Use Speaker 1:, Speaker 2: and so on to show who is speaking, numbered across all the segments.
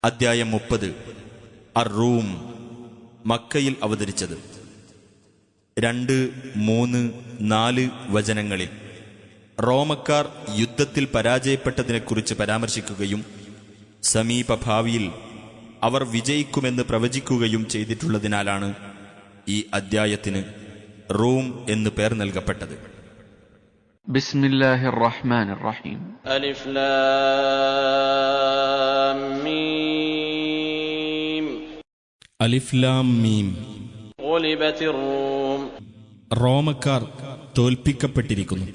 Speaker 1: അദ്ധ്യായം 30 അർ-റൂം മക്കയിൽ അവതരിച്ചത്. 2, 3, 4 വചനങ്ങളിൽ റോമക്കാർ യുദ്ധത്തിൽ പരാജയപ്പെട്ടതിനെക്കുറിച്ച് പരാമർശിക്കുകയും സമീപഭാവിയിൽ അവർ വിജയിക്കുമെന്ന് പ്രവചിക്കുകയും ചെയ്തിട്ടുള്ളതിനാലാണ് ഈ അദ്ധ്യായത്തിന് റൂം എന്ന് പേർ നൽകപ്പെട്ടത്.
Speaker 2: ബിസ്മില്ലാഹിർ റഹ്മാനിർ റഹീം.
Speaker 3: അലിഫ് ലാം മീം.
Speaker 1: അലിഫ് ലാം മീം.
Speaker 3: ഗുലിബത്തിർ റൂം.
Speaker 1: റോമക്കാർ തോൽപ്പിക്കപ്പെട്ടിരിക്കുന്നു.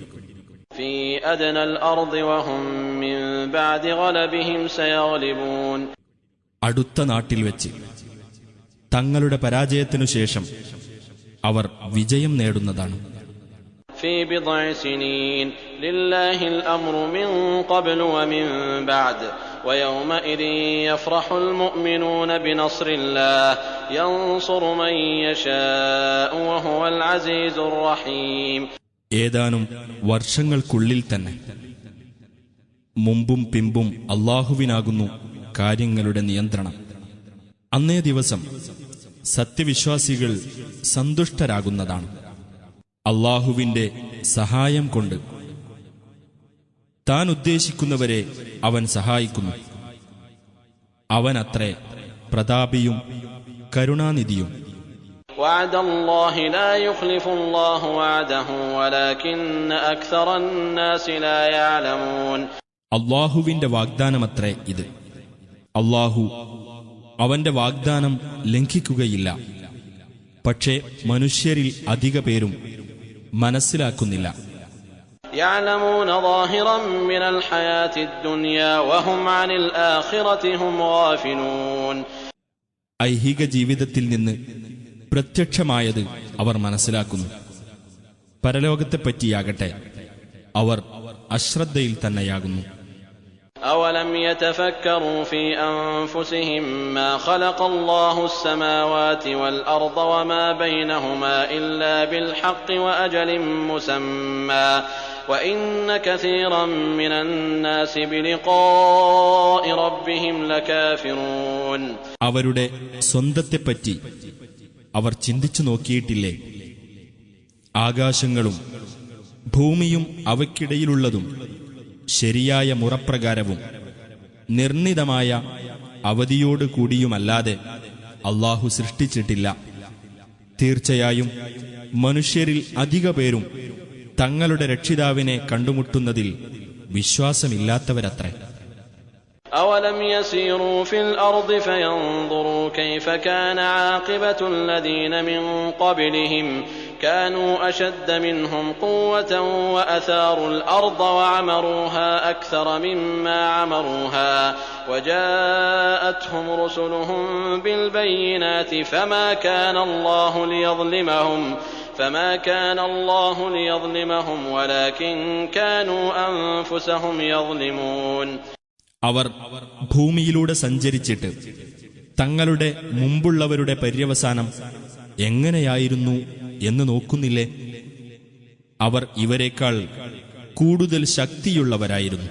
Speaker 3: ഫീ അദ്നൽ അർദി വഹും മിൻ ബഅദി ഗലബിഹിം സയഗ്ലിബൂൻ.
Speaker 1: അടുത്ത നാട്ടിൽ വെച്ച് തങ്ങളുടെ പരാജയത്തിനു ശേഷം അവർ വിജയം നേടുന്നതാണ്.
Speaker 3: في بضع سنين لله الأمر من قبل ومن بعد ويومئذ يفرح المؤمنون بنصر الله ينصر من يشاء وهو العزيز الرحيم.
Speaker 1: ഏതാനും വർഷങ്ങൾക്കുള്ളിൽ തന്നെ മുമ്പും പിമ്പും അല്ലാഹുവിനാകുന്നു കാര്യങ്ങളുടെ നിയന്ത്രണം. അന്നേ ദിവസം സത്യവിശ്വാസികൾ സന്തുഷ്ടരാകുന്നതാണ്. അല്ലാഹുവിന്റെ സഹായം കൊണ്ട് താൻ ഉദ്ദേശിക്കുന്നവരെ അവൻ സഹായിക്കുന്നു. അവനത്രേ പ്രതാപിയും കരുണാനിധിയും.
Speaker 3: وعد الله لا يخلف الله وعده ولكن أكثر الناس لا يعلمون.
Speaker 1: അല്ലാഹുവിന്റെ വാഗ്ദാനമത്രേ ഇത്. അല്ലാഹു അവന്റെ വാഗ്ദാനം ലംഘിക്കുകയില്ല. പക്ഷേ മനുഷ്യരിൽ അധിക പേരും മനസ്സിലാക്കുന്നില്ല.
Speaker 3: يعلمون ظاهرا من الحياة الدنيا وهم عن الآخرة هم غافلون.
Speaker 1: ഐഹിക ജീവിതത്തിൽ നിന്ന് പ്രത്യക്ഷമായത് അവർ മനസ്സിലാക്കുന്നു. പരലോകത്തെപ്പറ്റിയാകട്ടെ അവർ അശ്രദ്ധയിൽ തന്നെയാകുന്നു.
Speaker 3: أولم يتفكروا في أنفسهم ما خلق الله السماوات والأرض وما بينهما إلا بالحق وأجل مسمى وإن كثيرا من الناس بلقاء ربهم لكافرون.
Speaker 1: അവരുടെ സ്വന്തത്തെപ്പറ്റി അവർ ചിന്തിച്ചു നോക്കിയിട്ടില്ലേ? ആകാശങ്ങളും ഭൂമിയും അവയ്ക്കിടയിലുള്ളതും ശരിയായ മുറപ്രകാരവും നിർണിതമായ അവധിയോടുകൂടിയുമല്ലാതെ അല്ലാഹു സൃഷ്ടിച്ചിട്ടില്ല. തീർച്ചയായും മനുഷ്യരിൽ അധിക പേരും തങ്ങളുടെ രക്ഷിതാവിനെ കണ്ടുമുട്ടുന്നതിൽ വിശ്വാസമില്ലാത്തവരത്രേ.
Speaker 3: أولم يسيروا في الأرض فينظروا كيف كان عاقبة الذين من قبلهم كانوا أشد منهم قوة وأثاروا الأرض وعمروها أكثر مما عمروها وجاءتهم رسلهم بالبينات فما كان الله ليظلمهم ولكن كانوا أنفسهم يظلمون.
Speaker 1: അവർ ഭൂമിയിലൂടെ സഞ്ചരിച്ചിട്ട് തങ്ങളുടെ മുമ്പുള്ളവരുടെ പര്യവസാനം എങ്ങനെയായിരുന്നു എന്ന് നോക്കുന്നില്ലേ? അവർ ഇവരെക്കാൾ കൂടുതൽ ശക്തിയുള്ളവരായിരുന്നു.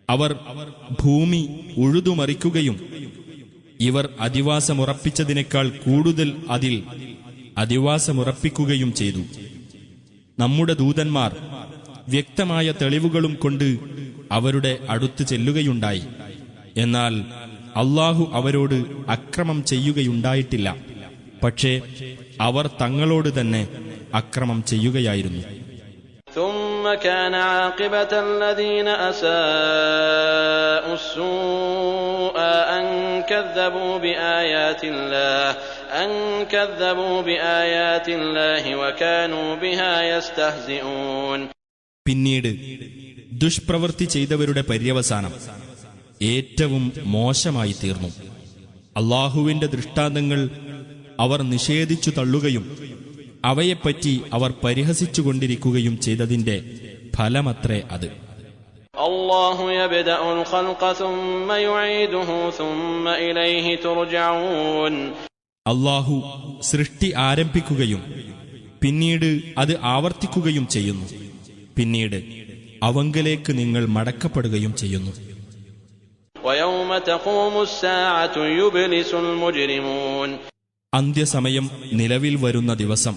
Speaker 1: അവർ ഭൂമി ഉഴുതുമറിക്കുകയും ഇവർ അധിവാസമുറപ്പിച്ചതിനേക്കാൾ കൂടുതൽ അതിൽ അധിവാസമുറപ്പിക്കുകയും ചെയ്തു. നമ്മുടെ ദൂതന്മാർ വ്യക്തമായ തെളിവുകളും കൊണ്ട് അവരുടെ അടുത്ത് ചെല്ലുകയുണ്ടായി. എന്നാൽ അല്ലാഹു അവരോട് അക്രമം ചെയ്യുകയുണ്ടായിട്ടില്ല. പക്ഷേ അവർ തങ്ങളോട് തന്നെ അക്രമം ചെയ്യുകയായിരുന്നു.
Speaker 3: ثم كان عاقبة الذين أساءوا السوء أن كذبوا بآيات الله وكانوا بها يستهزئون.
Speaker 1: പിന്നീട് ദുഷ്പ്രവൃത്തി ചെയ്തവരുടെ പര്യവസാനം ഏറ്റവും മോശമായി തീർന്നു. അല്ലാഹുവിന്റെ ദൃഷ്ടാന്തങ്ങൾ അവർ നിഷേധിച്ചു തള്ളുകയും അവയെപ്പറ്റി അവർ പരിഹസിച്ചുകൊണ്ടിരിക്കുകയും ചെയ്തതിന്റെ ഫലമത്രേ അത്.
Speaker 3: അല്ലാഹു യബ്ദഉൽ ഖൽഖ സുമ്മ യുഈദുഹു സുമ്മ ഇലൈഹി തുർജഊൻ.
Speaker 1: അല്ലാഹു സൃഷ്ടി ആരംഭിക്കുകയും പിന്നീട് അത് ആവർത്തിക്കുകയും ചെയ്യുന്നു. പിന്നീട് അവങ്കലേക്ക് നിങ്ങൾ മടക്കപ്പെടുകയും ചെയ്യുന്നു.
Speaker 3: ويوم ويوم تقوم الساعة يبلس المجرمون.
Speaker 1: അന്ത്യസമയം നിലവിൽ വരുന്ന ദിവസം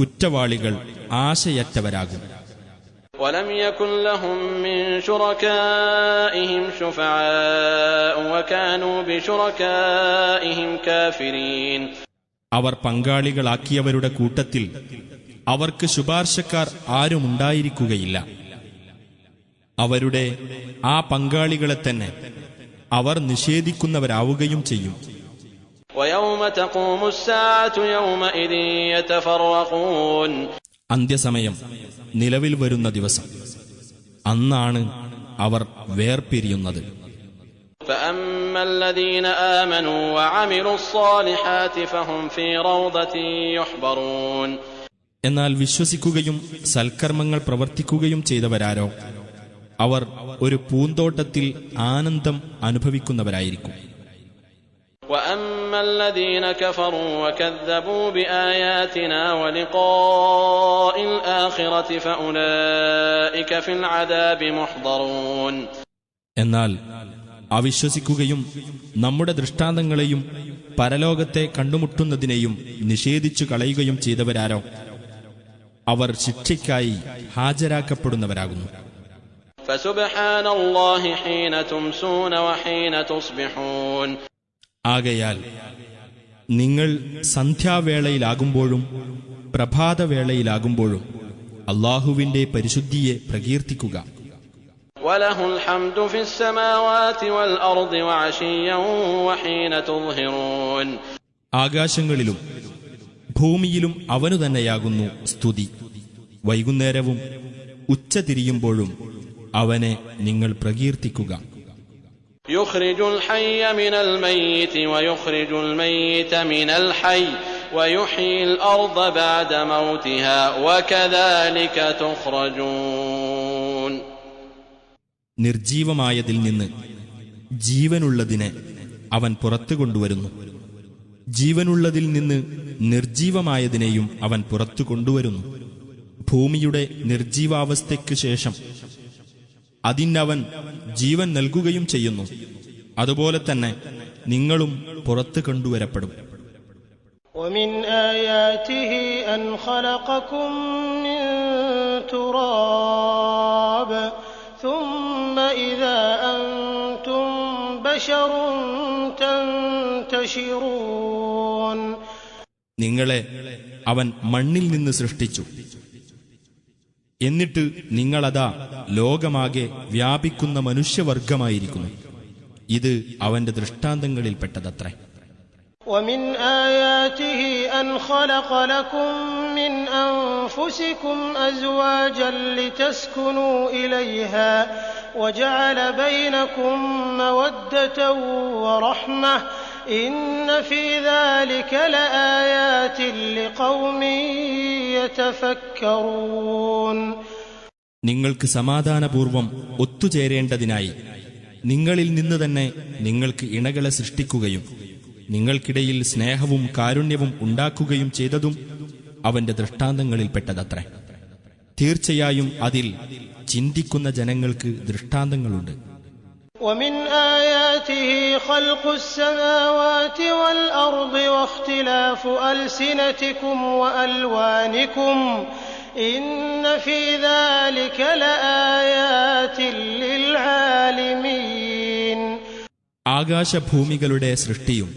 Speaker 1: കുറ്റവാളികൾ ആശയറ്റവരാകും.
Speaker 3: ولم يكن لهم من شركائهم شفعاء وكانوا بشركائهم كافرين.
Speaker 1: അവർ പങ്കാളികളാക്കിയവരുടെ കൂട്ടത്തിൽ അവർക്ക് ശുപാർശക്കാർ ആരുമുണ്ടായിരിക്കുകയില്ല. അവരുടെ ആ പങ്കാളികളെ തന്നെ അവർ നിഷേധിക്കുന്നവരാവുകയും ചെയ്യും.
Speaker 3: ويوم تقوم الساعة يومئذ يتفرقون.
Speaker 1: അന്ത്യസമയം നിലവിൽ വരുന്ന ദിവസം അന്നാണ് അവർ വേർപിരിയുന്നത്.
Speaker 3: فأما الذين آمنوا وعملوا الصالحات فهم في روضة يحبرون.
Speaker 1: എന്നാൽ വിശ്വസിക്കുകയും സൽക്കർമ്മങ്ങൾ പ്രവർത്തിക്കുകയും ചെയ്തവരാരോ അവർ ഒരു പൂന്തോട്ടത്തിൽ ആനന്ദം അനുഭവിക്കുന്നവരായിരിക്കും.
Speaker 3: وأما الذين كفروا وكذبوا بآياتنا ولقاء الآخرة فأولئك في العذاب محضرون.
Speaker 1: എന്നാൽ അവിശ്വസിക്കുകയും നമ്മുടെ ദൃഷ്ടാന്തങ്ങളെയും പരലോകത്തെ കണ്ടുമുട്ടുന്നതിനെയും നിഷേധിച്ചു കളയുകയും ചെയ്തവരാരോ അവർ ശിക്ഷയ്ക്കായി ഹാജരാക്കപ്പെടുന്നവരാകുന്നു.
Speaker 3: فسبحان الله حين تمسون وحين تصبحون.
Speaker 1: ആകയാൽ നിങ്ങൾ സന്ധ്യാവേളയിലാകുമ്പോഴും പ്രഭാതവേളയിലാകുമ്പോഴും അല്ലാഹുവിന്റെ പരിശുദ്ധിയെ പ്രകീർത്തിക്കുക.
Speaker 3: وله الحمد في السماوات والأرض وعشيا وحين تظهرون.
Speaker 1: ആകാശങ്ങളിലും ഭൂമിയിലും അവനു തന്നെയാകുന്നു സ്തുതി. വൈകുന്നേരവും ഉച്ചതിരിയുമ്പോഴും അവനെ നിങ്ങൾ പ്രകീർത്തിക്കുക.
Speaker 3: يخرج الحي من الميت ويخرج الميت من الحي ويحيي الأرض بعد موتها وكذلك تخرجون.
Speaker 1: നിർജീവമായതിൽ നിന്ന് ജീവനുള്ളതിനെ അവൻ പുറത്തു കൊണ്ടുവരുന്നു. ജീവനുള്ളതിൽ നിന്ന് നിർജീവമായതിനെയും അവൻ പുറത്തു കൊണ്ടുവരുന്നു. ഭൂമിയുടെ നിർജീവാവസ്ഥയ്ക്ക് ശേഷം അതിനവൻ ജീവൻ നൽകുകയും ചെയ്യുന്നു. അതുപോലെ തന്നെ നിങ്ങളും പുറത്തു കൊണ്ടുവരപ്പെടും.
Speaker 2: ومن آياته أن خلقكم من تراب ثم إذا أنتم بشر تنتشرون.
Speaker 1: നിങ്ങളെ അവൻ മണ്ണിൽ നിന്ന് സൃഷ്ടിച്ചു. എന്നിട്ട് നിങ്ങളതാ ലോകമാകെ വ്യാപിക്കുന്ന മനുഷ്യവർഗമായിരിക്കുന്നു. ഇത് അവന്റെ ദൃഷ്ടാന്തങ്ങളിൽപ്പെട്ടതത്രേ.
Speaker 2: ومن آياته أن خلق لكم من أنفسكم أزواجا لتسكنوا إليها وجعل بينكم مودة ورحمة إن في ذلك لآيات لقوم يتفكرون.
Speaker 1: നിങ്ങൾക്ക് സമാധാനപൂർവം ഒത്തുചേരേണ്ടതിനായി നിങ്ങളിൽ നിന്ന് തന്നെ നിങ്ങൾക്ക് ഇണകളെ സൃഷ്ടിക്കുകയും നിങ്ങൾക്കിടയിൽ സ്നേഹവും കാരുണ്യവും ഉണ്ടാക്കുകയും ചെയ്തതും അവന്റെ ദൃഷ്ടാന്തങ്ങളിൽപ്പെട്ടതത്രേ. തീർച്ചയായും അതിൽ ചിന്തിക്കുന്ന ജനങ്ങൾക്ക് ദൃഷ്ടാന്തങ്ങളുണ്ട്.
Speaker 2: ومن آياته خلق السماوات والأرض واختلاف ألسنتكم وألوانكم إن في ذلك لآيات للعالمين.
Speaker 1: ആകാശഭൂമികളുടെ സൃഷ്ടിയും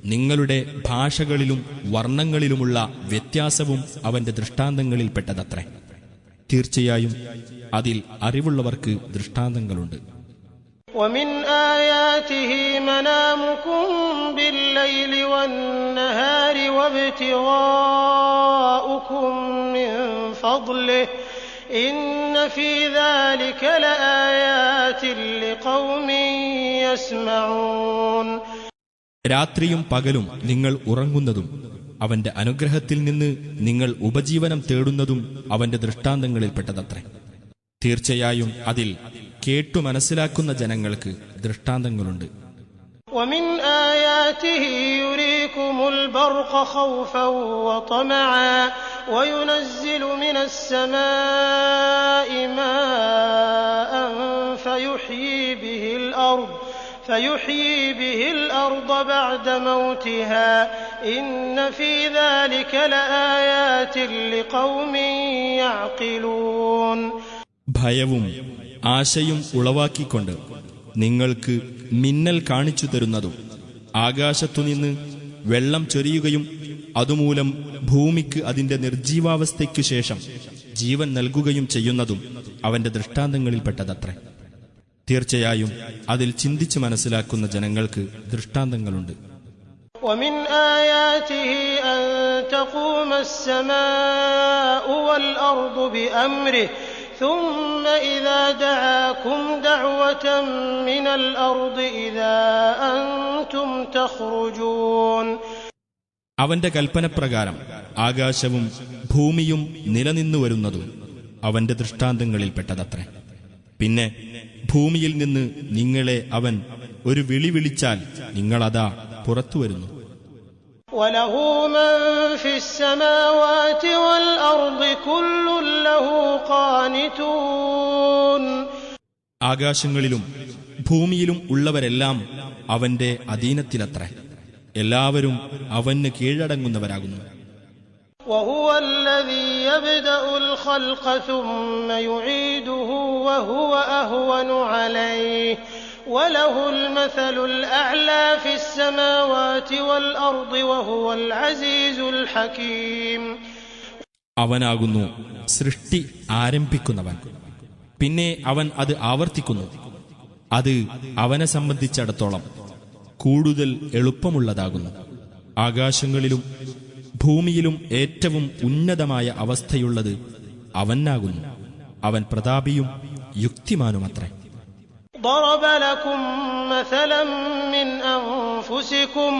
Speaker 1: നിങ്ങളുടെ ഭാഷകളിലും വർണ്ണങ്ങളിലുമുള്ള വ്യത്യാസവും അവന്റെ ദൃഷ്ടാന്തങ്ങളിൽപ്പെട്ടതത്രേ. തീർച്ചയായും അതിൽ അറിവുള്ളവർക്ക് ദൃഷ്ടാന്തങ്ങളുണ്ട്.
Speaker 2: ومن آياته منامكم بالليل والنهار وابتغاؤكم من فضله إن في ذلك لآيات لقوم يسمعون.
Speaker 1: രാത്രിയും പകലും നിങ്ങൾ ഉറങ്ങുന്നതും അവന്റെ അനുഗ്രഹത്തിൽ നിന്ന് നിങ്ങൾ ഉപജീവനം തേടുന്നതും അവന്റെ ദൃഷ്ടാന്തങ്ങളിൽപ്പെട്ടതത്രേ. തീർച്ചയായും അതിൽ കേട്ടു മനസ്സിലാക്കുന്ന ജനങ്ങൾക്ക് ദൃഷ്ടാന്തങ്ങളുണ്ട്.
Speaker 2: ومن آياته يريكم البرق خوفا وطمعا وينزل من السماء ماء فيحيي به الأرض بعد موتها إن في ذلك لآيات لقوم يعقلون.
Speaker 1: ഭയവും ആശയും ഉളവാക്കിക്കൊണ്ട് നിങ്ങൾക്ക് മിന്നൽ കാണിച്ചു തരുന്നതും ആകാശത്തുനിന്ന് വെള്ളം ചൊരിയുകയും അതുമൂലം ഭൂമിക്ക് അതിന്റെ നിർജീവാവസ്ഥയ്ക്കു ശേഷം ജീവൻ നൽകുകയും ചെയ്യുന്നതും അവന്റെ ദൃഷ്ടാന്തങ്ങളിൽപ്പെട്ടതത്രേ. തീർച്ചയായും അതിൽ ചിന്തിച്ചു മനസ്സിലാക്കുന്ന ജനങ്ങൾക്ക് ദൃഷ്ടാന്തങ്ങളുണ്ട്.
Speaker 2: ومن آياته أن تقوم السماء والأرض بأمره ثم إذا دعاكم دعوة من الأرض إذا أنتم تخرجون.
Speaker 1: അവന്റെ കൽപ്പനപ്രകാരം ആകാശവും ഭൂമിയും നിലനിന്നു വരുന്നതും അവന്റെ ദൃഷ്ടാന്തങ്ങളിൽപ്പെട്ടതത്രേ. പിന്നെ ഭൂമിയിൽ നിന്ന് നിങ്ങളെ അവൻ ഒരു വിളി വിളിച്ചാൽ നിങ്ങളതാ പുറത്തു വരുന്നു.
Speaker 2: وله من في السماوات والأرض كل له قانتون.
Speaker 1: ആകാശങ്ങളിലും ഭൂമിയിലും ഉള്ളവരെല്ലാം അവന്റെ അധീനത്തിലത്രേ. എല്ലാവരും അവന് കീഴടങ്ങുന്നവരാകുന്നു.
Speaker 2: وهو الذي يبدأ الخلق ثم يعيده وهو أهون عليه وله المثل الأعلى في السماوات والأرض وهو العزيز الحكيم.
Speaker 1: അവനാകുന്നു സൃഷ്ടി ആരംഭിക്കുന്നവൻ, പിന്നെ അവൻ അത് ആവർത്തിക്കുന്നു. അത് അവനെ സംബന്ധിച്ചിടത്തോളം കൂടുതൽ എളുപ്പമുള്ളതാകുന്നു. ആകാശങ്ങളിലും ഭൂമിയിലും ഏറ്റവും ഉന്നതമായ അവസ്ഥയുള്ളത് അവനാകുന്നു. അവൻ പ്രതാപിയും യുക്തിമാനുമത്രേ.
Speaker 2: ضرب لكم مثلا من أنفسكم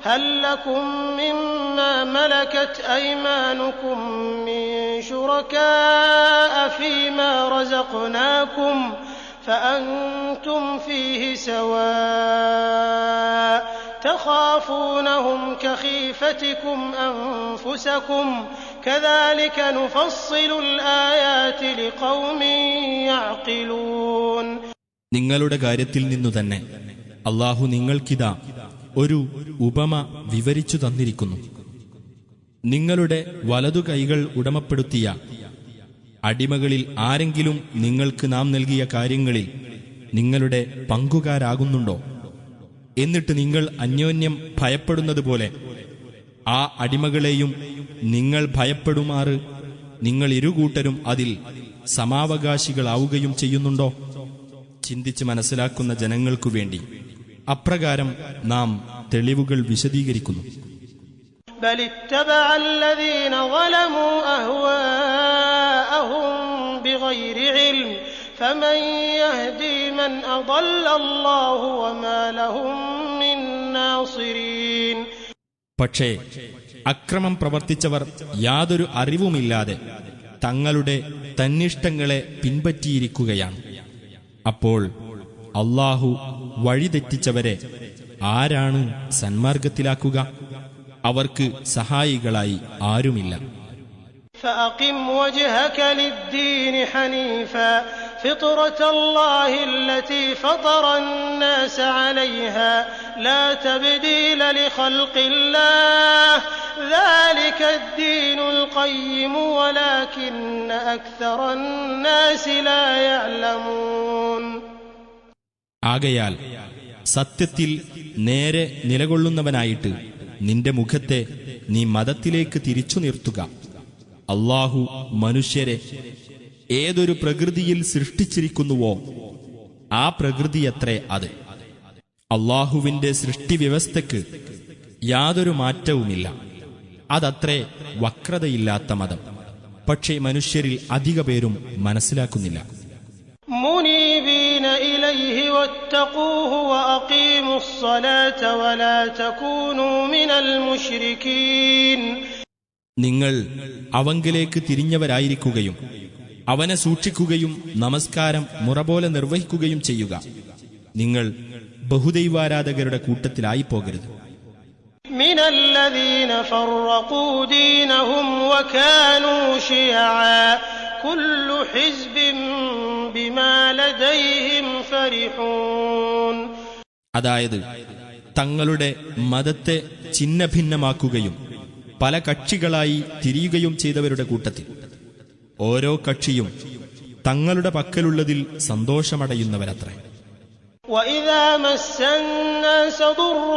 Speaker 2: هل لكم مما ملكت أيمانكم من شركاء فيما رزقناكم فأنتم فيه سواء تخافونهم كخيفتكم أنفسكم كذلك نفصل الآيات لقوم يعقلون.
Speaker 1: നിങ്ങളുടെ കാര്യത്തിൽ നിന്നു തന്നെ അല്ലാഹു നിങ്ങൾക്കിതാ ഒരു ഉപമ വിവരിച്ചു തന്നിരിക്കുന്നു. നിങ്ങളുടെ വലതു കൈകൾ ഉടമപ്പെടുത്തിയ അടിമകളിൽ ആരെങ്കിലും നിങ്ങൾക്ക് നാം നൽകിയ കാര്യങ്ങളിൽ നിങ്ങളുടെ പങ്കുകാരാകുന്നുണ്ടോ? എന്നിട്ട് നിങ്ങൾ അന്യോന്യം ഭയപ്പെടുന്നതുപോലെ ആ അടിമകളെയും നിങ്ങൾ ഭയപ്പെടുമാറ് നിങ്ങൾ ഇരുകൂട്ടരും അതിൽ സമാവകാശികളാവുകയും ചെയ്യുന്നുണ്ടോ? ചിന്തിച്ച് മനസ്സിലാക്കുന്ന ജനങ്ങൾക്കു വേണ്ടി അപ്രകാരം നാം തെളിവുകൾ വിശദീകരിക്കുന്നു.
Speaker 2: بل اتبع الذين ظلموا أهواءهم بغير علم فمن يهدي من أضل الله وما لهم من ناصرين.
Speaker 1: പക്ഷേ അക്രമം പ്രവർത്തിച്ചവർ യാതൊരു അറിവുമില്ലാതെ തങ്ങളുടെ തന്നിഷ്ടങ്ങളെ പിൻപറ്റിയിരിക്കുകയാണ്. അപ്പോൾ അല്ലാഹു വഴിതെറ്റിച്ചവരെ ആരാണ് സന്മാർഗത്തിലാക്കുക? അവർക്ക് സഹായികളായി ആരുമില്ല.
Speaker 2: فأقم وجهك للدين حنيفا فطرة الله التي فطر الناس عليها لا تبديل لخلق الله ذلك الدين القيم ولكن أكثر الناس لا يعلمون.
Speaker 1: ആകയാൽ സത്യത്തിൽ നേരെ നിലകൊള്ളുന്നവനായിട്ട് നിന്റെ മുഖത്തെ നീ മതത്തിലേക്ക് തിരിച്ചു നിർത്തുക. അല്ലാഹു മനുഷ്യരെ ഏതൊരു പ്രകൃതിയിൽ സൃഷ്ടിച്ചിരിക്കുന്നുവോ ആ പ്രകൃതിയത്രേ അത്. അല്ലാഹുവിന്റെ സൃഷ്ടിവ്യവസ്ഥയ്ക്ക് യാതൊരു മാറ്റവുമില്ല. അതത്രേ വക്രതയില്ലാത്ത മതം. പക്ഷേ മനുഷ്യരിൽ അധിക പേരും മനസ്സിലാക്കുന്നില്ല.
Speaker 2: منيبين إليه واتقوه وأقيموا الصلاة ولا تكونوا من المشركين.
Speaker 1: നിങ്ങൾ അവങ്കിലേക്ക് തിരിഞ്ഞവരായിരിക്കുകയും അവനെ സൂക്ഷിക്കുകയും നമസ്കാരം മുറപോലെ നിർവഹിക്കുകയും ചെയ്യുക. നിങ്ങൾ ബഹുദൈവാരാധകരുടെ കൂട്ടത്തിലായി പോകരുത്.
Speaker 2: من الذين فرقوا دينهم وكانوا شيعا كل حزب بما لديهم فرحون.
Speaker 1: അതായത് തങ്ങളുടെ മതത്തെ ഛിന്നഭിന്നമാക്കുകയും പല കക്ഷികളായി തിരിയുകയും ചെയ്തവരുടെ കൂട്ടത്തിൽ ഓരോ കക്ഷിയും തങ്ങളുടെ പക്കലുള്ളതിൽ സന്തോഷമടയുന്നവരത്രേ.
Speaker 2: وَإِذَا مَسَّ النَّاسَ ضُرٌّ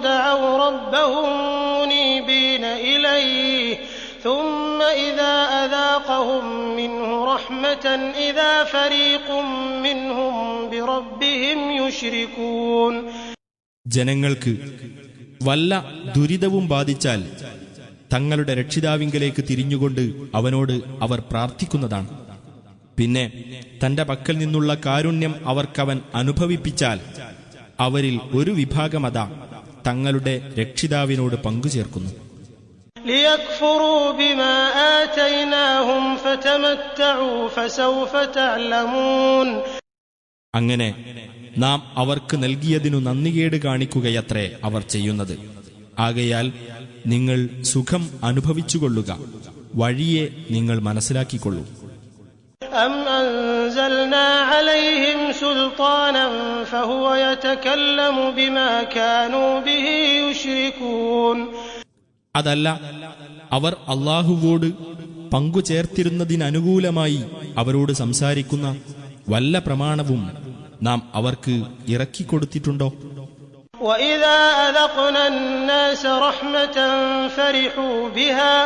Speaker 2: دَعَوْا رَبَّهُم مُّنِيبِينَ إِلَيْهِ ثُمَّ إِذَا أَذَاقَهُم مِّنْهُ رَحْمَةً إِذَا فَرِيقٌ مِّنْهُم بِرَبِّهِمْ يُشْرِكُونَ.
Speaker 1: ജനങ്ങൾക്ക് വല്ല ദുരിതവും ബാധിച്ചാൽ തങ്ങളുടെ രക്ഷിതാവിങ്കലേക്ക് തിരിഞ്ഞുകൊണ്ട് അവനോട് അവർ പ്രാർത്ഥിക്കുന്നതാണ്. പിന്നെ തന്റെ പക്കൽ നിന്നുള്ള കാരുണ്യം അവർക്കവൻ അനുഭവിപ്പിച്ചാൽ അവരിൽ ഒരു വിഭാഗമതാ തങ്ങളുടെ രക്ഷിതാവിനോട് പങ്കുചേർക്കുന്നു.
Speaker 2: لِيَكْفُرُوا بِمَا آتَيْنَاهُمْ فَتَمَتَّعُوا فَسَوْفَ تَعْلَمُونَ.
Speaker 1: അങ്ങനെ നാം അവർക്ക് നൽകിയതിനു നന്ദികേട് കാണിക്കുകയത്രേ അവർ ചെയ്യുന്നത്. ആകയാൽ നിങ്ങൾ സുഖം അനുഭവിച്ചുകൊള്ളുക, വഴിയെ നിങ്ങൾ മനസ്സിലാക്കിക്കൊള്ളൂ.
Speaker 2: أَمْ أَنزَلْنَا عَلَيْهِمْ سُلْطَانًا فَهُوَ يَتَكَلَّمُ بِمَا كَانُوا بِهِ يُشْرِكُونَ.
Speaker 1: അതല്ല, അവർ അല്ലാഹുവോട് പങ്കുചേർത്തിരുന്നതിനനുകൂലമായി അവരോട് സംസാരിക്കുന്ന വല്ല പ്രമാണവും നാം അവർക്ക് ഇറക്കിക്കൊടുത്തിട്ടുണ്ടോ?
Speaker 2: وَإِذَا أَذَقْنَا النَّاسَ رَحْمَةً فَرِحُوا بِهَا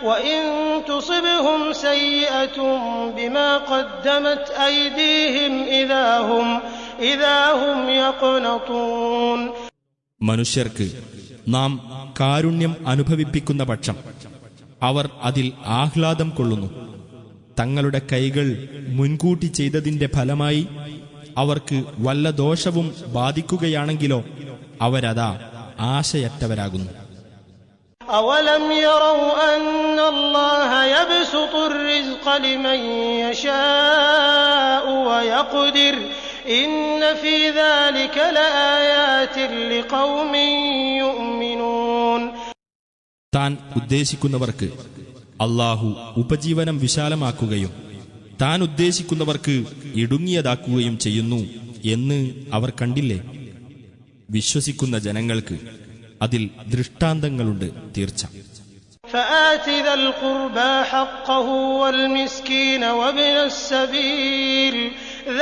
Speaker 2: وَإِن تُصِبْهُمْ سَيِّئَةٌ بِمَا قَدَّمَتْ أَيْدِيهِمْ إِذَا هُمْ يَقْنَطُونَ.
Speaker 1: മനുഷ്യർക്ക് നാം കാരുണ്യം അനുഭവിപ്പിക്കുന്ന പക്ഷം അവർ അതിൽ ആഹ്ലാദം കൊള്ളുന്നു. തങ്ങളുടെ കൈകൾ മുൻകൂട്ടി ചെയ്തതിന്റെ ഫലമായി അവർക്ക് വല്ല ദോഷവും ബാധിക്കുകയാണെങ്കിലോ അവരതാ ആശയറ്റവരാകുന്നു.
Speaker 2: أَوَلَمْ يَرَوْا أَنَّ اللَّهَ يَبْسُطُ الرِّزْقَ لِمَن يَشَاءُ وَيَقْدِرُ إِنَّ فِي ذَلِكَ لَآيَاتٍ لِقَوْمٍ يُؤْمِنُونَ.
Speaker 1: താൻ ഉദ്ദേശിക്കുന്നവർക്ക് അല്ലാഹു ഉപജീവനം വിശാലമാക്കുകയും താൻ ഉദ്ദേശിക്കുന്നവർക്ക് ഇടുങ്ങിയതാക്കുകയും ചെയ്യുന്നു എന്ന് അവർ കണ്ടില്ലേ? വിശ്വസിക്കുന്ന ജനങ്ങൾക്ക് അതിൽ ദൃഷ്ടാന്തങ്ങളുണ്ട് തീർച്ച.
Speaker 2: فآت ذا القربى حقه والمسكين وابن السبيل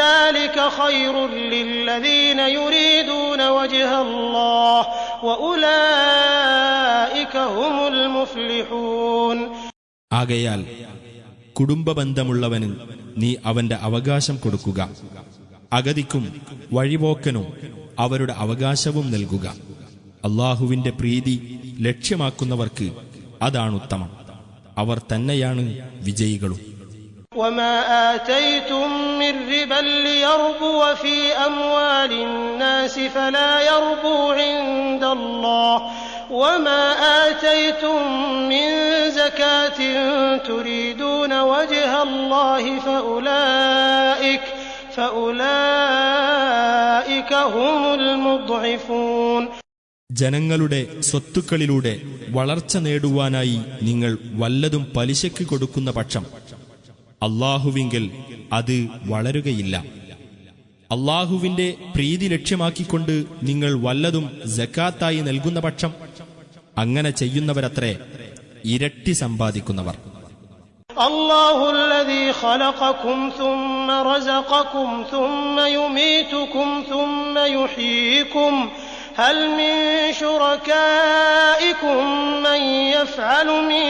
Speaker 2: ذلك خير للذين يريدون وجه الله وأولئك هم المفلحون.
Speaker 1: ആകയാൽ കുടുംബബന്ധമുള്ളവന് നീ അവന്റെ അവകാശം കൊടുക്കുക, അഗതിക്കും വഴിപോക്കനും അവരുടെ അവകാശവും നൽകുക. അല്ലാഹുവിന്റെ പ്രീതി ലക്ഷ്യമാക്കുന്നവർക്ക് അതാണുത്തമം, അവർ തന്നെയാണ് വിജയികളും.
Speaker 2: وما آتيتم من ربا ليربو في أموال الناس فلا يربو عند الله وما آتيتم من زكاة تريدون وجه الله فأولئك هم المضعفون.
Speaker 1: ജനങ്ങളുടെ സ്വത്തുക്കളിലൂടെ വളർച്ച നേടുവാനായി നിങ്ങൾ വല്ലതും പലിശയ്ക്ക് കൊടുക്കുന്ന പക്ഷം അല്ലാഹുവിങ്കൽ അത് വളരുകയില്ല. അല്ലാഹുവിന്റെ പ്രീതി ലക്ഷ്യമാക്കിക്കൊണ്ട് നിങ്ങൾ വല്ലതും സക്കാത്തായി നൽകുന്ന പക്ഷം അങ്ങനെ ചെയ്യുന്നവരത്രേ ഇരട്ടി സമ്പാദിക്കുന്നവർ.
Speaker 2: الله الذي خلقكم ثم رزقكم ثم يميتكم ثم يحييكم هل من شركائكم من يفعل من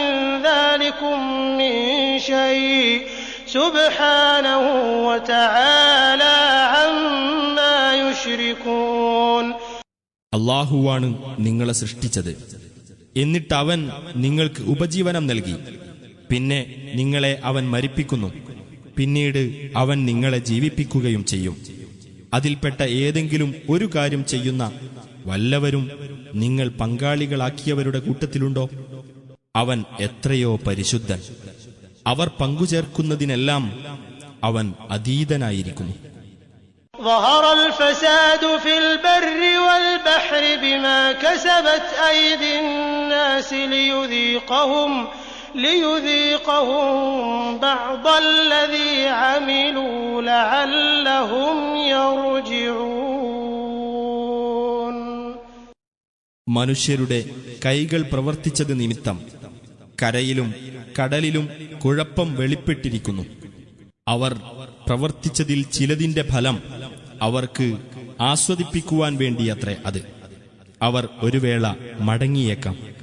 Speaker 2: ذلكم من شيء سبحانه وتعالى عما يشركون.
Speaker 1: അല്ലാഹുവാണ് നിങ്ങളെ സൃഷ്ടിച്ചത്, എന്നിട്ട് അവൻ നിങ്ങൾക്ക് ഉപജീവനം നൽകി. പിന്നെ നിങ്ങളെ അവൻ മരിപ്പിക്കുന്നു, പിന്നീട് അവൻ നിങ്ങളെ ജീവിപ്പിക്കുകയും ചെയ്യും. അതിൽപ്പെട്ട ഏതെങ്കിലും ഒരു കാര്യം ചെയ്യുന്ന വല്ലവരും നിങ്ങൾ പങ്കാളികളാക്കിയവരുടെ കൂട്ടത്തിലുണ്ടോ? അവൻ എത്രയോ പരിശുദ്ധൻ, അവർ പങ്കുചേർക്കുന്നതിനെല്ലാം അവൻ അതീതനായിരിക്കുന്നു.
Speaker 2: ظهر الفساد في البر والبحر بما كسبت أيدي الناس ليذيقهم بعض الذي عملوا لعلهم يرجعون.
Speaker 1: മനുഷ്യരുടെ കൈകൾ പ്രവർത്തിച്ചത് നിമിത്തം കരയിലും കടലിലും കുഴപ്പം വെളിപ്പെട്ടിരിക്കുന്നു. അവർ പ്രവർത്തിച്ചതിൽ ചിലതിന്റെ ഫലം അവർക്ക് ആസ്വദിപ്പിക്കുവാൻ വേണ്ടിയത്രേ അത്. അവർ ഒരു വേള മടങ്ങിയേക്കാം.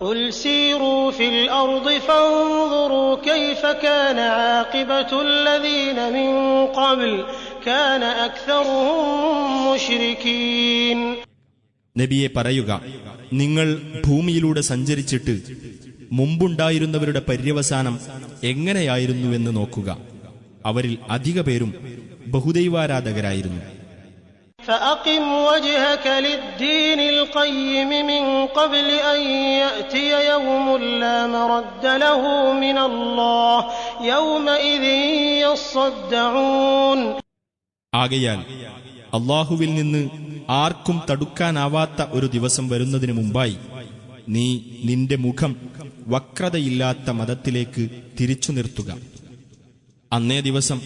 Speaker 2: قُلْ سِيرُوا فِي الْأَرْضِ فَانظُرُوا كَيْفَ كَانَ عَاقِبَةُ الَّذِينَ مِن قَبْلُ كَانَ أَكْثَرُهُم مُشْرِكِينَ.
Speaker 1: നബിയെ പറയുക, നിങ്ങൾ ഭൂമിയിലൂടെ സഞ്ചരിച്ചിട്ട് മുമ്പുണ്ടായിരുന്നവരുടെ പര്യവസാനം എങ്ങനെയായിരുന്നുവെന്ന് നോക്കുക. അവരിൽ അധിക പേരും ബഹുദൈവാരാധകരായിരുന്നു.
Speaker 2: فأقم وجهك للدين القيم من قبل أن يأتي يوم لا مرد له من الله يومئذ يصدعون.
Speaker 1: ആകയാൽ അല്ലാഹുവിൽ നിന്ന് ആർക്കും തടുക്കാനാവാത്ത ഒരു ദിവസം വരുന്നതിനു മുമ്പായി നീ നിന്റെ മുഖം വക്രതയില്ലാത്ത മതത്തിലേക്ക് തിരിച്ചു നിർത്തുക. അന്നേ ദിവസം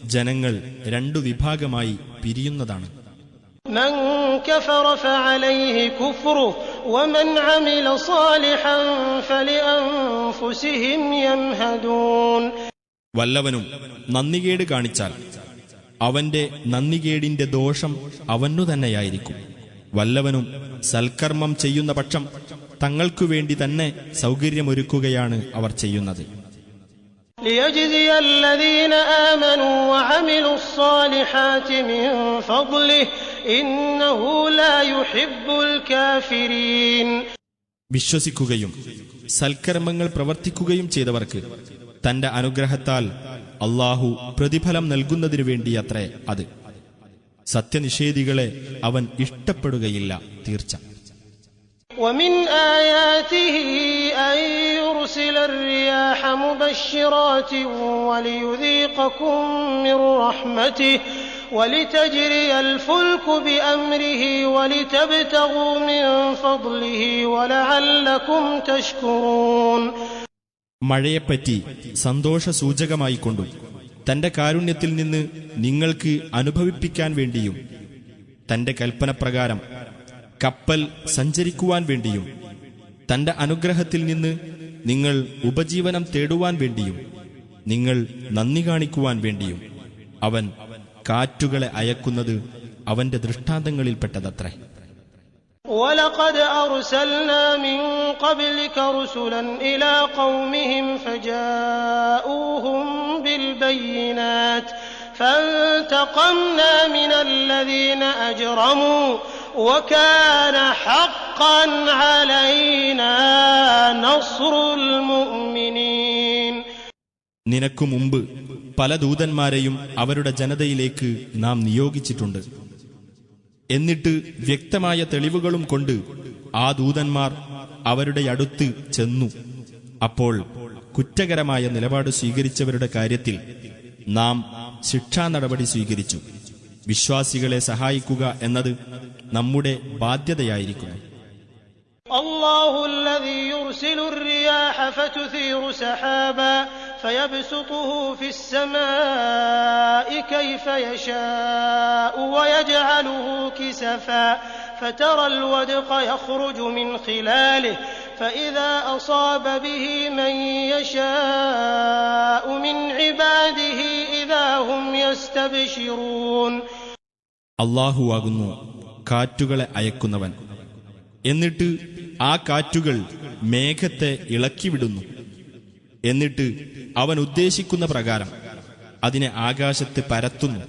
Speaker 1: ജനങ്ങൾ രണ്ടു വിഭാഗമായി പിരിയുന്നതാണ്.
Speaker 2: من كفر فعليه كفره ومن عمل صالحا فلأنفسهم يمهدون.
Speaker 1: വല്ലവനും നന്ദികേട് കാണിച്ചാൽ അവന്റെ നന്ദികേടിന്റെ ദോഷം അവനു തന്നെയായിരിക്കും. വല്ലവനും സൽക്കർമ്മം ചെയ്യുന്ന പക്ഷം തങ്ങൾക്കു വേണ്ടി തന്നെ സൗകര്യമൊരുക്കുകയാണ് അവർ ചെയ്യുന്നത്.
Speaker 2: ليجزي الذين آمنوا وعملوا الصالحات من فضله إنه لا يحب الكافرين.
Speaker 1: വിശ്വസിക്കുകയും സൽക്കർമ്മങ്ങൾ പ്രവർത്തിക്കുകയും ചെയ്തവർക്ക് തന്റെ അനുഗ്രഹത്താൽ അല്ലാഹു പ്രതിഫലം നൽകുന്നതിനു വേണ്ടിയത്രേ അത്. സത്യനിഷേധികളെ അവൻ ഇഷ്ടപ്പെടുകയില്ല, തീർച്ച.
Speaker 2: ومن آياته أن يرسل الرياح مبشرات وليذيقكم من رحمته ولتجري الفلك بأمره ولتبتغوا من فضله ولعلكم تشكرون.
Speaker 1: മഴയെപ്പറ്റി സന്തോഷസൂചകമായിക്കൊണ്ടും തന്റെ കാരുണ്യത്തിൽ നിന്ന് നിങ്ങൾക്ക് അനുഭവിപ്പിക്കാൻ വേണ്ടിയും തന്റെ കൽപ്പനപ്രകാരം കപ്പൽ സഞ്ചരിക്കുവാൻ വേണ്ടിയും തന്റെ അനുഗ്രഹത്തിൽ നിന്ന് നിങ്ങൾ ഉപജീവനം തേടുവാൻ വേണ്ടിയും നിങ്ങൾ നന്ദി കാണിക്കുവാൻ വേണ്ടിയും അവൻ കാറ്റുകളെ അയക്കുന്നത് അവന്റെ ദൃഷ്ടാന്തങ്ങളിൽപ്പെട്ടതത്രേ.
Speaker 2: وَلَقَدْ أَرْسَلْنَا مِن قَبْلِكَ رُسُلًا إِلَى قَوْمِهِمْ فَجَاءُوهُم بِالْبَيِّنَاتِ فَانْتَقَمْنَا مِنَ الَّذِينَ أَجْرَمُوا وَكَانَ حَقًّا عَلَيْنَا نَصْرُ الْمُؤْمِنِينَ.
Speaker 1: നിനക്കു മുമ്പ് പല ദൂതന്മാരെയും അവരുടെ ജനതയിലേക്ക് നാം നിയോഗിച്ചിട്ടുണ്ട്. എന്നിട്ട് വ്യക്തമായ തെളിവുകളും കൊണ്ട് ആ ദൂതന്മാർ അവരുടെ അടുത്ത് ചെന്നു. അപ്പോൾ കുറ്റകരമായ നിലപാട് സ്വീകരിച്ചവരുടെ കാര്യത്തിൽ നാം ശിക്ഷാ നടപടി സ്വീകരിച്ചു. വിശ്വാസികളെ സഹായിക്കുക എന്നത് നമ്മുടെ ബാധ്യതയായിരിക്കുന്നു.
Speaker 2: الله الذي يرسل الرياح فتثير سحابا فيبسطه في السماء كيف يشاء ويجعله كسفا فترى الودق يخرج من خلاله فإذا أصاب به من يشاء من عباده إذا هم يستبشرون.
Speaker 1: അല്ലാഹുവാകുന്നു കാറ്റുകളെ അയക്കുന്നവൻ. എന്നിട്ട് ആ കാറ്റുകൾ മേഘത്തെ ഇളക്കിവിടുന്നു. എന്നിട്ട് അവൻ ഉദ്ദേശിക്കുന്ന പ്രകാരം അതിനെ ആകാശത്ത് പരത്തുന്നു.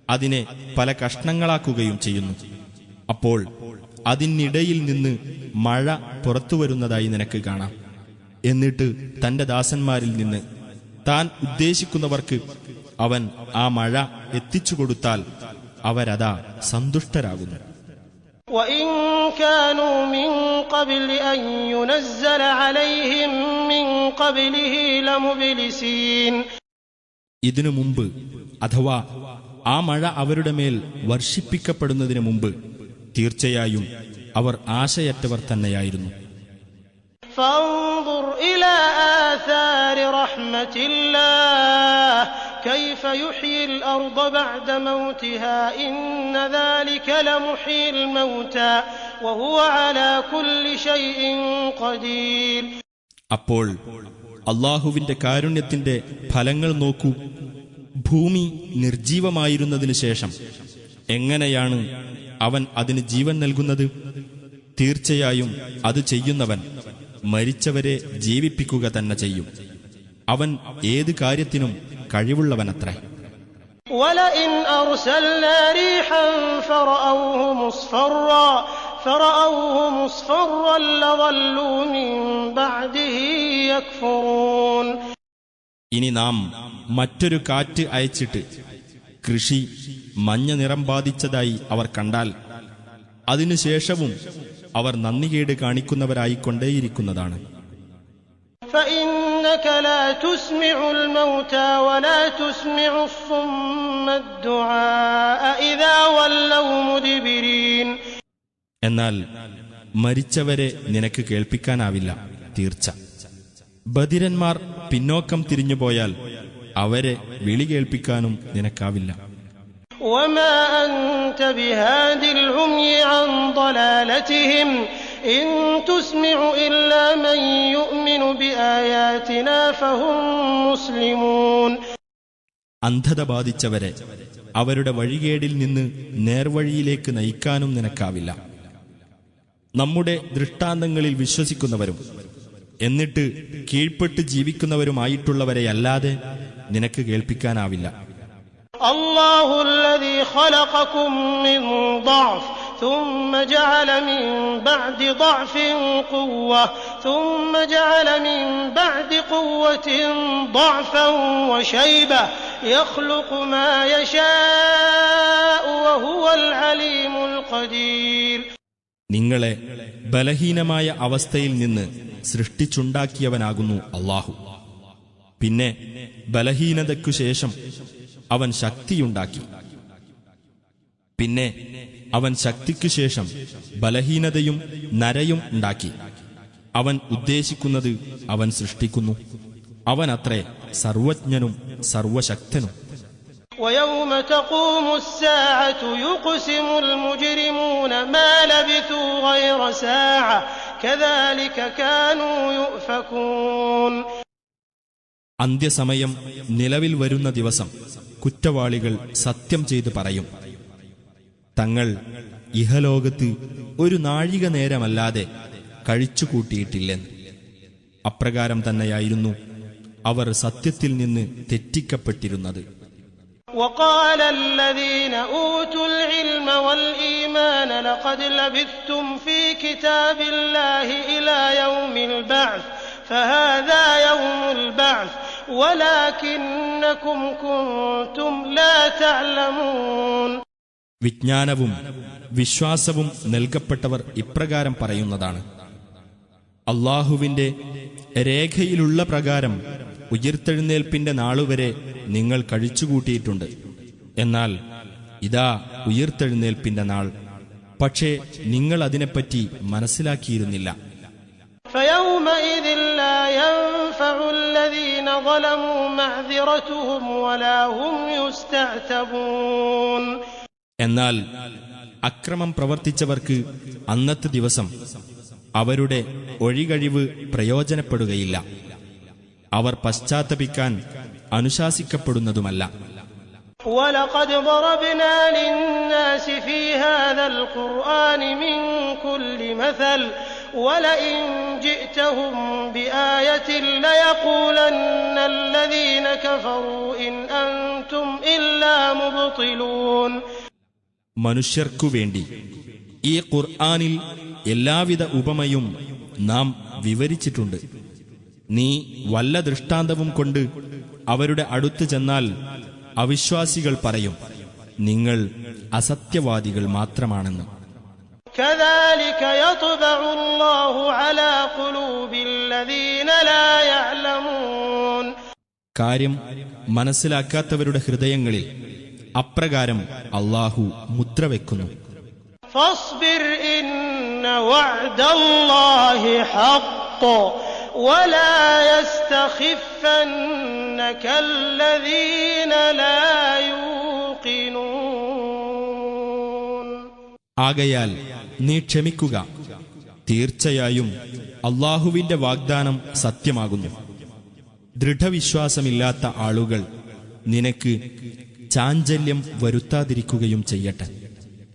Speaker 1: അതിനെ പല കഷ്ണങ്ങളാക്കുകയും ചെയ്യുന്നു. അപ്പോൾ അതിനിടയിൽ നിന്ന് മഴ പുറത്തുവരുന്നതായി നിനക്ക് കാണാം. എന്നിട്ട് തന്റെ ദാസന്മാരിൽ നിന്ന് താൻ ഉദ്ദേശിക്കുന്നവർക്ക് അവൻ ആ മഴ എത്തിച്ചുകൊടുത്താൽ അവരതാ സന്തുഷ്ടരാകുന്നു.
Speaker 2: وَإِن كَانُوا مِن قَبْلِ أَن يُنَزَّلَ عَلَيْهِم مِّن قَبْلِهِ لَمُبْلِسِينَ. ഇതിനു മുമ്പ് അഥവാ ആ മഴ അവരുടെ മേൽ വർഷിപ്പിക്കപ്പെടുന്നതിനു മുമ്പ് തീർച്ചയായും അവർ ആശയറ്റവർ തന്നെയായിരുന്നു. فانظر إلى آثار رحمة الله كيف يحيي الأرض بعد موتها إن ذلك لمحيي الموتى وهو على كل شيء قدير.
Speaker 1: അപ്പോൾ അല്ലാഹുവിന്റെ കാരുണ്യത്തിന്റെ ഫലങ്ങൾ നോക്കൂ. ഭൂമി നിർജീവമായിരുന്നതിനു ശേഷം എങ്ങനെയാണ് അവൻ അതിന് ജീവൻ നൽകുന്നത്? തീർച്ചയായും അത് ചെയ്യുന്നവൻ മരിച്ചവരെ ജീവിപ്പിക്കുക തന്നെ ചെയ്യും. അവൻ ഏത് കാര്യത്തിനും കഴിവുള്ളവനത്രേ.
Speaker 2: وَلَئِنْ أَرْسَلْنَا رِيحًا فَرَأَوْهُ مُصْفَرًّا لَظَلُّوا مِنْ بَعْدِهِ يَكْفُرُونَ.
Speaker 1: ഇനി നാം മറ്റൊരു കാറ്റ് അയച്ചിട്ട് കൃഷി മഞ്ഞ നിറം ബാധിച്ചതായി അവർ കണ്ടാൽ അതിനുശേഷവും അവർ നന്ദികേട് കാണിക്കുന്നവരായിക്കൊണ്ടേയിരിക്കുന്നതാണ്.
Speaker 2: فإنك لا تسمع الموتى ولا تسمع الصم الدعاء إذا ولوا مدبرين.
Speaker 1: എന്നാൽ മരിച്ചവരെ നിനക്ക് കേൾപ്പിക്കാനാവില്ല തീർച്ച. ബധിരന്മാർ പിന്നോക്കം തിരിഞ്ഞുപോയാൽ അവരെ വിളി കേൾപ്പിക്കാനും നിനക്കാവില്ല.
Speaker 2: وما أنت بهاد العمي عن ضلالتهم إن تسمع إلا من يؤمن بآياتنا فهم مسلمون.
Speaker 1: അന്ധത ബാധിച്ചവരെ അവരുടെ വഴികേടിൽ നിന്ന് നേർവഴിയിലേക്ക് നയിക്കാനും നിനക്കാവില്ല. നമ്മുടെ ദൃഷ്ടാന്തങ്ങളിൽ വിശ്വസിക്കുന്നവരും എന്നിട്ട് കീഴ്പ്പെട്ട് ജീവിക്കുന്നവരുമായിട്ടുള്ളവരെയല്ലാതെ നിനക്ക് കേൾപ്പിക്കാനാവില്ല.
Speaker 2: الله الذي خلقكم من ضعف ثم جعل من بعد ضعف قوة ثم جعل من بعد قوة ضعفا وشيبة يخلق ما يشاء وهو العليم القدير.
Speaker 1: നിങ്ങളെ ബലഹീനമായ അവസ്ഥയിൽ നിന്ന് സൃഷ്ടിച്ചുണ്ടാക്കിയവനാകുന്നു അല്ലാഹു. പിന്നെ ബലഹീനതയ്ക്കു ശേഷം അവൻ ശക്തിയുണ്ടാക്കി. പിന്നെ അവൻ ശക്തിക്കു ശേഷം ബലഹീനതയും നരയും ഉണ്ടാക്കി. അവൻ ഉദ്ദേശിക്കുന്നത് അവൻ സൃഷ്ടിക്കുന്നു. അവനത്രേ സർവജ്ഞനും സർവശക്തനും.
Speaker 2: ويوم تقوم الساعة يقسم المجرمون ما لبثوا غير ساعة كذلك كانوا يؤفكون.
Speaker 1: അന്ത്യസമയം നിലവിൽ വരുന്ന ദിവസം കുറ്റവാളികൾ സത്യം ചെയ്ത് പറയും, തങ്ങൾ ഇഹലോകത്ത് ഒരു നാഴിക നേരമല്ലാതെ കഴിച്ചുകൂട്ടിയിട്ടില്ലെന്ന്. അപ്രകാരം തന്നെയായിരുന്നു അവർ സത്യത്തിൽ നിന്ന് തെറ്റിക്കപ്പെട്ടിരുന്നത്.
Speaker 2: وقال الذين أوتوا العلم والإيمان لقد لبثتم في كتاب الله إلى يوم البعث فهذا يوم البعث ولكنكم كنتم لا تعلمون.
Speaker 1: വിജ്ഞാനവും വിശ്വാസവും നൽകപ്പെട്ടവർ ഇപ്രകാരം പറയുന്നതാണ്: അല്ലാഹുവിന്റെ രേഖയിലുള്ള പ്രകാരം ഉയിർത്തെഴുന്നേൽപ്പിന്റെ നാളുവരെ നിങ്ങൾ കഴിച്ചുകൂട്ടിയിട്ടുണ്ട്. എന്നാൽ ഇതാ ഉയിർത്തെഴുന്നേൽപ്പിന്റെ നാൾ, പക്ഷേ നിങ്ങൾ അതിനെപ്പറ്റി മനസ്സിലാക്കിയിരുന്നില്ല.
Speaker 2: فيومئذ لا ينفع الذين ظلموا معذرتهم ولا هم يستعتبون.
Speaker 1: എന്നാൽ അക്രമം പ്രവർത്തിച്ചവർക്ക് അന്നത്തെ ദിവസം അവരുടെ ഒഴികഴിവ് പ്രയോജനപ്പെടുകയില്ല. അവർ പശ്ചാത്തപിക്കാൻ അനുശാസിക്കപ്പെടുന്നതുമല്ല.
Speaker 2: وَلَقَدْ ضَرَبْنَا لِلنَّاسِ فِي هَذَا الْقُرْآنِ مِنْ كُلِّ مَثَلٍ وَلَئِنْ جِئْتَهُمْ بِآيَةٍ لَيَقُولَنَّ الَّذِينَ كَفَرُوا إِنْ أَنْتُمْ إِلَّا مُبْطِلُونَ.
Speaker 1: മനുഷ്യർക്കു വേണ്ടി ഈ ഖുർആനിൽ എല്ലാവിധ ഉപമയും നാം വിവരിച്ചിട്ടുണ്ട്. നീ വല്ല ദൃഷ്ടാന്തവും കൊണ്ട് അവരുടെ അടുത്ത് ചെന്നാൽ അവിശ്വാസികൾ പറയും, നിങ്ങൾ അസത്യവാദികൾ മാത്രമാണെന്ന്.
Speaker 2: كَذَلِكَ يَطْبَعُ اللَّهُ عَلَى قُلُوبِ الَّذِينَ لَا يَعْلَمُونَ.
Speaker 1: കാര്യം മനസ്സിലാക്കാത്തവരുടെ ഹൃദയങ്ങളിൽ അപ്രകാരം അല്ലാഹു മുദ്ര വെക്കുന്നു.
Speaker 2: فَاصْبِرْ إِنَّ وَعْدَ اللَّهِ حَقٌّ ولا يستخفنك الذين لا يوقنون.
Speaker 1: ആകയാൽ നീ ക്ഷമിക്കുക, തീർച്ചയായും അല്ലാഹുവിന്റെ വാഗ്ദാനം സത്യമാകുന്നു. ദൃഢവിശ്വാസമില്ലാത്ത ആളുകൾ നിനക്ക് ചാഞ്ചല്യം വരുത്താതിരിക്കുകയും ചെയ്യട്ടെ.